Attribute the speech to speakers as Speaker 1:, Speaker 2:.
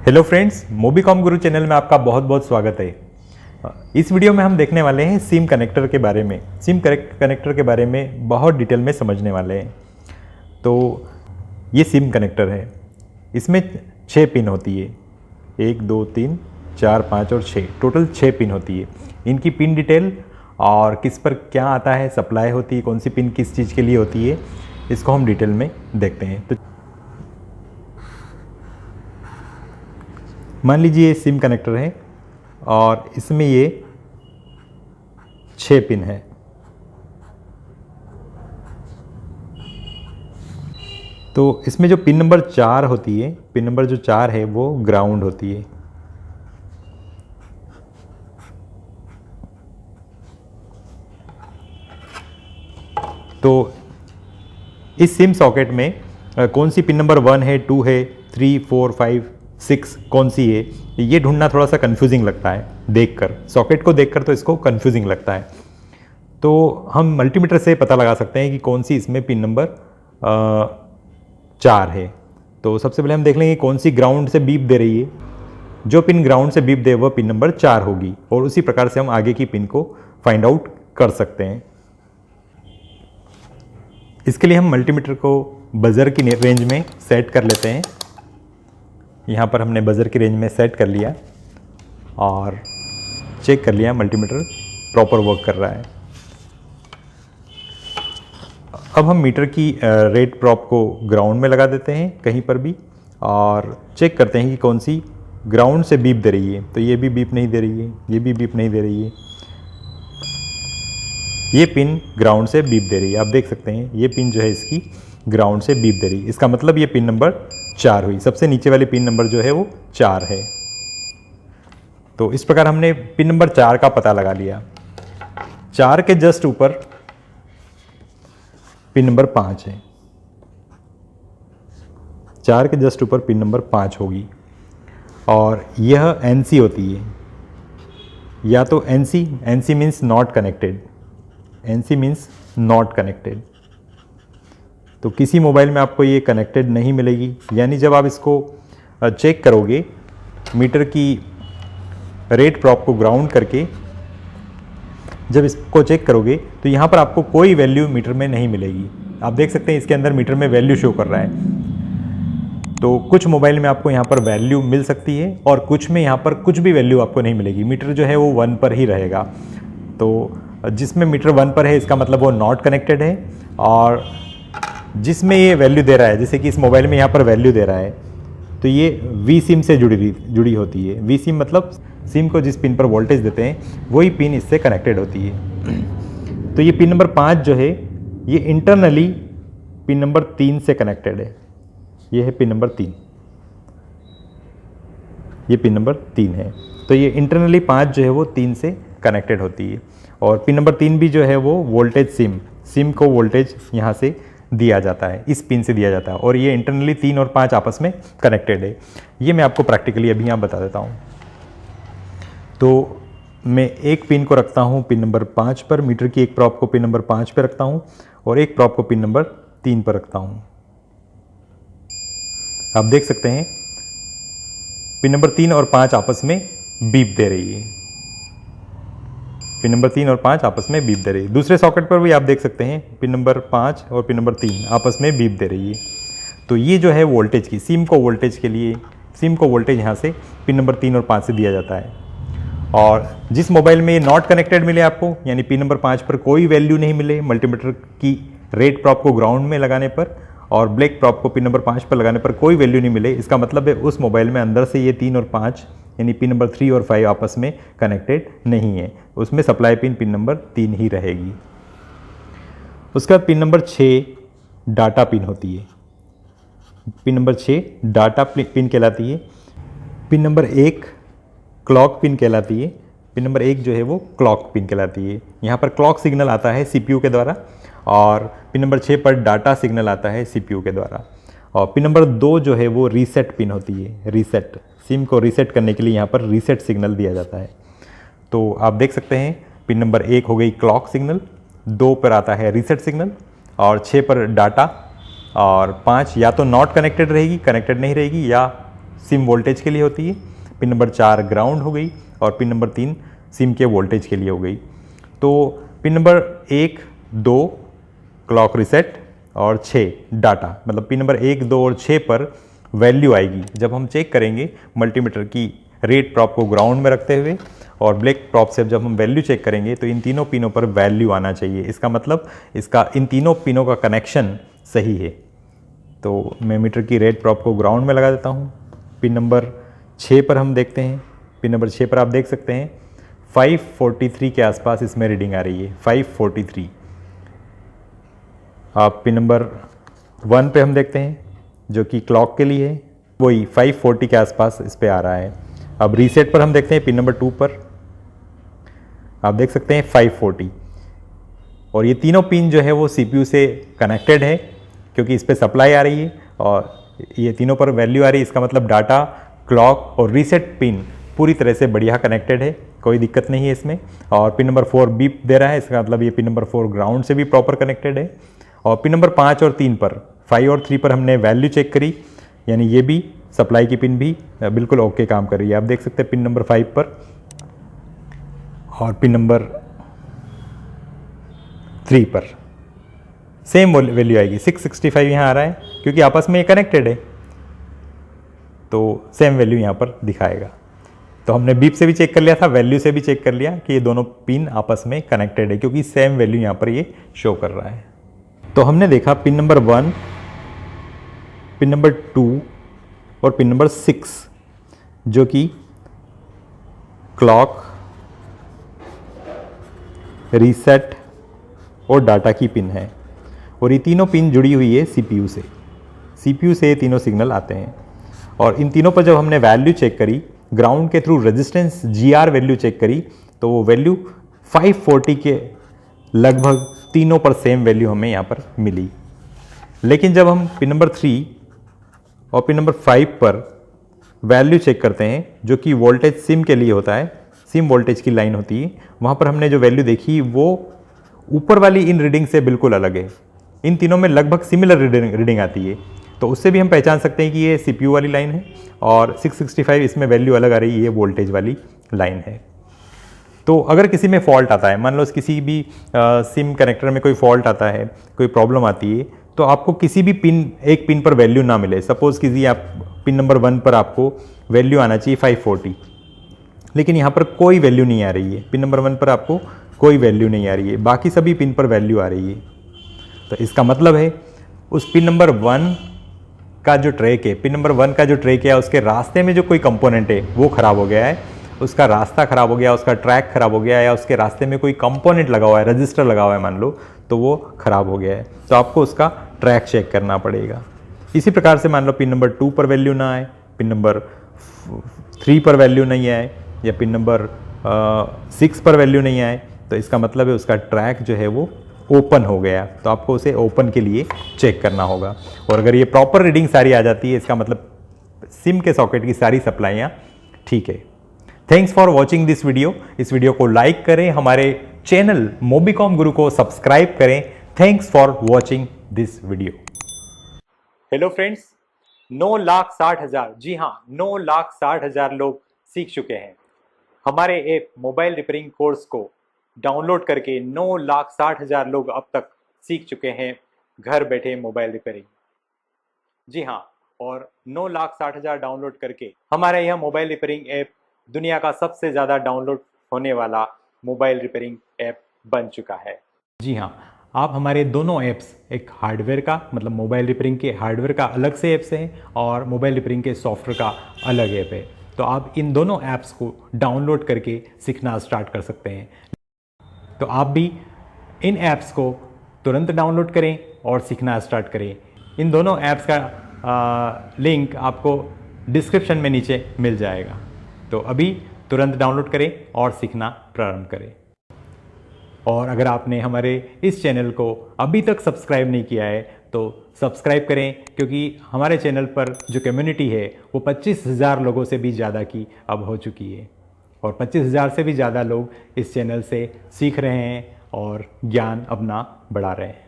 Speaker 1: Hello friends, मोबीकॉम गुरु channel में आपका बहुत बहुत स्वागत है। इस वीडियो में हम देखने वाले हैं सिम कनेक्टर के बारे में। सिम कनेक्टर के बारे में बहुत डिटेल में समझने वाले हैं। तो ये सिम कनेक्टर है, इसमें 6 पिन होती है, 1 2 3 4 5 और 6, टोटल 6 पिन होती है। इनकी पिन डिटेल और किस पर क्या आता है, सप्लाई होती है, कौन सी पिन किस चीज़ के लिए होती है, इसको हम डिटेल में देखते हैं। तो मान लीजिए ये सिम कनेक्टर है और इसमें ये 6 पिन है। तो इसमें जो पिन नंबर 4 होती है, पिन नंबर जो 4 है वो ग्राउंड होती है। तो इस सिम सॉकेट में कौन सी पिन नंबर 1 है, 2 है, 3 4 5 6 कौन सी है, ये ढूंढना थोड़ा सा कंफ्यूजिंग लगता है देखकर, सॉकेट को देखकर तो इसको कंफ्यूजिंग लगता है। तो हम मल्टीमीटर से पता लगा सकते हैं कि कौन सी इसमें पिन नंबर 4 है। तो सबसे पहले हम देख लेंगे कौन सी ग्राउंड से बीप दे रही है। जो पिन ग्राउंड से बीप दे वह पिन नंबर 4 होगी, और उसी प्रकार से हम आगे की पिन को फाइंड आउट कर सकते हैं। इसके लिए हम मल्टीमीटर को बजर की रेंज में सेट कर लेते हैं। यहाँ पर हमने बजर की रेंज में सेट कर लिया और चेक कर लिया मल्टीमीटर प्रॉपर वर्क कर रहा है। अब हम मीटर की रेट प्रॉप को ग्राउंड में लगा देते हैं कहीं पर भी, और चेक करते हैं कि कौन सी ग्राउंड से बीप दे रही है। तो ये भी बीप नहीं दे रही है, ये भी बीप नहीं दे रही है, ये पिन ग्राउंड से बीप दे रही है। आप देख सकते हैं ये पिन जो है इसकी ग्राउंड से बीप दे रही है। इसका मतलब ये पिन नंबर 4 हुई। सबसे नीचे वाली पिन नंबर जो है वो 4 है। तो इस प्रकार हमने पिन नंबर 4 का पता लगा लिया। 4 के जस्ट ऊपर पिन नंबर 5 है। 4 के जस्ट ऊपर पिन नंबर 5 होगी, और यह NC होती है, या तो NC means not connected, NC means not connected. तो किसी मोबाइल में आपको ये कनेक्टेड नहीं मिलेगी, यानी जब आप इसको चेक करोगे मीटर की रेट प्रॉप को ग्राउंड करके, जब इसको चेक करोगे तो यहाँ पर आपको कोई वैल्यू मीटर में नहीं मिलेगी। आप देख सकते हैं इसके अंदर मीटर में वैल्यू शो कर रहा है। तो कुछ मोबाइल में आपको यहाँ पर वैल्यू मिल सकती है और कुछ में यहाँ पर कुछ भी वैल्यू आपको नहीं मिलेगी। मीटर जो है वो 1 पर ही रहेगा। तो जिसमें मीटर 1 पर है इसका मतलब वो नॉट कनेक्टेड है, और जिसमें ये वैल्यू दे रहा है, जैसे कि इस मोबाइल में यहाँ पर वैल्यू दे रहा है, तो ये वी सिम से जुड़ी होती है। वी सिम मतलब सिम को जिस पिन पर वोल्टेज देते हैं वही पिन इससे कनेक्टेड होती है। तो ये पिन नंबर 5 जो है ये इंटरनली पिन नंबर 3 से कनेक्टेड है। ये है पिन नंबर 3, ये पिन नंबर 3 है। तो ये इंटरनली 5 जो है वो 3 से कनेक्टेड होती है, और पिन नंबर 3 भी जो है वो वोल्टेज सिम को वोल्टेज यहाँ से दिया जाता है, इस पिन से दिया जाता है, और ये इंटरनली 3 और 5 आपस में कनेक्टेड है। ये मैं आपको प्रैक्टिकली अभी यहाँ बता देता हूँ। तो मैं एक पिन को रखता हूँ पिन नंबर 5 पर, मीटर की एक प्रॉप को पिन नंबर 5 पर रखता हूँ, और एक प्रॉप को पिन नंबर 3 पर रखता हूँ। आप देख सकते हैं पिन नंबर 3 और 5 आपस में बीप दे रही है। पिन नंबर 3 और 5 आपस में बीप दे रही है। दूसरे सॉकेट पर भी आप देख सकते हैं पिन नंबर 5 और पिन नंबर 3 आपस में बीप दे रही है। तो ये जो है वोल्टेज की, सिम को वोल्टेज के लिए, सिम को वोल्टेज यहाँ से पिन नंबर 3 और 5 से दिया जाता है। और जिस मोबाइल में ये नॉट कनेक्टेड मिले आपको, यानी पिन नंबर 5 पर कोई वैल्यू नहीं मिले मल्टीमीटर की रेट प्रॉप को ग्राउंड में लगाने पर, और ब्लैक प्रॉप को पिन नंबर 5 पर लगाने पर कोई वैल्यू नहीं मिले, इसका मतलब है उस मोबाइल में अंदर से ये 3 और 5 यानी पिन नंबर 3 और 5 आपस में कनेक्टेड नहीं है। उसमें सप्लाई पिन नंबर 3 ही रहेगी। उसके बाद पिन नंबर 6 डाटा पिन होती है। पिन नंबर 6 डाटा पिन कहलाती है। पिन नंबर 1 क्लॉक पिन कहलाती है। पिन नंबर 1 जो है वो क्लॉक पिन कहलाती है। यहाँ पर क्लॉक सिग्नल आता है CPU के द्वारा, और पिन नंबर 6 पर डाटा सिग्नल आता है CPU के द्वारा। और पिन नंबर 2 जो है वो रीसेट पिन होती है। रीसेट, सिम को रीसेट करने के लिए यहाँ पर रीसेट सिग्नल दिया जाता है। तो आप देख सकते हैं पिन नंबर 1 हो गई क्लॉक सिग्नल, 2 पर आता है रीसेट सिग्नल, और 6 पर डाटा, और 5 या तो नॉट कनेक्टेड रहेगी, कनेक्टेड नहीं रहेगी, या सिम वोल्टेज के लिए होती है। पिन नंबर 4 ग्राउंड हो गई और पिन नंबर 3 सिम के वोल्टेज के लिए हो गई। तो पिन नंबर 1, 2 क्लॉक रीसेट और 6 डाटा, मतलब पिन नंबर 1, 2 और 6 पर वैल्यू आएगी जब हम चेक करेंगे मल्टीमीटर की रेड प्रॉप को ग्राउंड में रखते हुए, और ब्लैक प्रॉप से जब हम वैल्यू चेक करेंगे तो इन तीनों पिनों पर वैल्यू आना चाहिए। इसका मतलब इसका इन तीनों पिनों का कनेक्शन सही है। तो मैं मीटर की रेड प्रॉप को ग्राउंड में लगा देता हूँ। पिन नंबर 6 पर हम देखते हैं। पिन नंबर 6 पर आप देख सकते हैं 543 के आसपास इसमें रीडिंग आ रही है, 543। आप पिन नंबर 1 पे हम देखते हैं जो कि क्लॉक के लिए है, वही 540 के आसपास इस पे आ रहा है। अब रीसेट पर हम देखते हैं पिन नंबर 2 पर, आप देख सकते हैं 540। और ये तीनों पिन जो है वो सीपीयू से कनेक्टेड है क्योंकि इस पे सप्लाई आ रही है और ये तीनों पर वैल्यू आ रही है। इसका मतलब डाटा, क्लॉक और रीसेट पिन पूरी तरह से बढ़िया कनेक्टेड है, कोई दिक्कत नहीं है इसमें। और पिन नंबर 4 बीप दे रहा है, इसका मतलब ये पिन नंबर 4 ग्राउंड से भी प्रॉपर कनेक्टेड है। और पिन नंबर 5 और 3 पर, 5 और 3 पर हमने वैल्यू चेक करी, यानी ये भी सप्लाई की पिन भी बिल्कुल ओके काम कर रही है। आप देख सकते हैं पिन नंबर 5 पर और पिन नंबर 3 पर सेम वैल्यू आएगी, 665 यहाँ आ रहा है क्योंकि आपस में ये कनेक्टेड है, तो सेम वैल्यू यहाँ पर दिखाएगा। तो हमने बीप से भी चेक कर लिया था, वैल्यू से भी चेक कर लिया कि ये दोनों पिन आपस में कनेक्टेड है क्योंकि सेम वैल्यू यहाँ पर ये शो कर रहा है। तो हमने देखा पिन नंबर 1, पिन नंबर 2 और पिन नंबर 6 जो कि क्लॉक, रीसेट और डाटा की पिन है, और ये तीनों पिन जुड़ी हुई है सीपीयू से। सीपीयू से ये तीनों सिग्नल आते हैं और इन तीनों पर जब हमने वैल्यू चेक करी, ग्राउंड के through resistance GR value check करी, तो वो वैल्यू 540 के लगभग तीनों पर सेम वैल्यू हमें यहाँ पर मिली। लेकिन जब हम पिन नंबर 3 और पिन नंबर 5 पर वैल्यू चेक करते हैं जो कि वोल्टेज सिम के लिए होता है, सिम वोल्टेज की लाइन होती है, वहाँ पर हमने जो वैल्यू देखी वो ऊपर वाली इन रीडिंग से बिल्कुल अलग है। इन तीनों में लगभग सिमिलर रीडिंग आती है, तो उससे भी हम पहचान सकते हैं कि ये सीपीयू वाली लाइन है और 665 इसमें वैल्यू अलग आ रही है, ये वोल्टेज वाली लाइन है। तो अगर किसी में फॉल्ट आता है, मान लो किसी भी सिम कनेक्टर में कोई फॉल्ट आता है, कोई प्रॉब्लम आती है, तो आपको किसी भी एक पिन पर वैल्यू ना मिले, सपोज किसी आप पिन नंबर 1 पर आपको वैल्यू आना चाहिए 540, लेकिन यहाँ पर कोई वैल्यू नहीं आ रही है, पिन नंबर 1 पर आपको कोई वैल्यू नहीं आ रही है, बाकी सभी पिन पर वैल्यू आ रही है, तो इसका मतलब है उस पिन नंबर 1 का जो ट्रैक है, पिन नंबर 1 का जो ट्रैक है उसके रास्ते में जो कोई कंपोनेंट है वो खराब हो गया है, उसका रास्ता खराब हो गया, उसका ट्रैक खराब हो गया, या उसके रास्ते में कोई कंपोनेंट लगा हुआ है, रजिस्टर लगा हुआ है मान लो, तो वो खराब हो गया है, तो आपको उसका ट्रैक चेक करना पड़ेगा। इसी प्रकार से मान लो पिन नंबर 2 पर वैल्यू ना आए, पिन नंबर 3 पर वैल्यू नहीं आए, या पिन नंबर 6 पर वैल्यू नहीं आए, तो इसका मतलब है उसका ट्रैक जो है वो ओपन हो गया, तो आपको उसे ओपन के लिए चेक करना होगा। और अगर ये प्रॉपर रीडिंग सारी आ जाती है, इसका मतलब सिम के सॉकेट की सारी सप्लाइयाँ ठीक है। Thanks for watching this video. इस वीडियो को लाइक करें, हमारे चैनल मोबीकॉम गुरु को सब्सक्राइब करें। Thanks for watching this video. Hello friends, 9,60,000, जी हाँ 9,60,000 लोग सीख चुके हैं। हमारे ऐप मोबाइल रिपेयरिंग कोर्स को डाउनलोड करके 9,60,000 लोग अब तक सीख चुके हैं घर बैठे मोबाइल रिपेयरिंग। जी हाँ, और 9,60,000 डाउनलोड करके हमारा यह मोबाइल रिपेयरिंग ऐप दुनिया का सबसे ज़्यादा डाउनलोड होने वाला मोबाइल रिपेयरिंग ऐप बन चुका है। जी हाँ, आप हमारे दोनों ऐप्स, एक हार्डवेयर का मतलब मोबाइल रिपेयरिंग के हार्डवेयर का अलग से ऐप्स हैं और मोबाइल रिपेयरिंग के सॉफ्टवेयर का अलग ऐप है, तो आप इन दोनों ऐप्स को डाउनलोड करके सीखना स्टार्ट कर सकते हैं। तो आप भी इन ऐप्स को तुरंत डाउनलोड करें और सीखना स्टार्ट करें। इन दोनों ऐप्स का लिंक आपको डिस्क्रिप्शन में नीचे मिल जाएगा, तो अभी तुरंत डाउनलोड करें और सीखना प्रारंभ करें। और अगर आपने हमारे इस चैनल को अभी तक सब्सक्राइब नहीं किया है तो सब्सक्राइब करें, क्योंकि हमारे चैनल पर जो कम्युनिटी है वो 25,000 लोगों से भी ज़्यादा की अब हो चुकी है, और 25,000 से भी ज़्यादा लोग इस चैनल से सीख रहे हैं और ज्ञान अपना बढ़ा रहे हैं।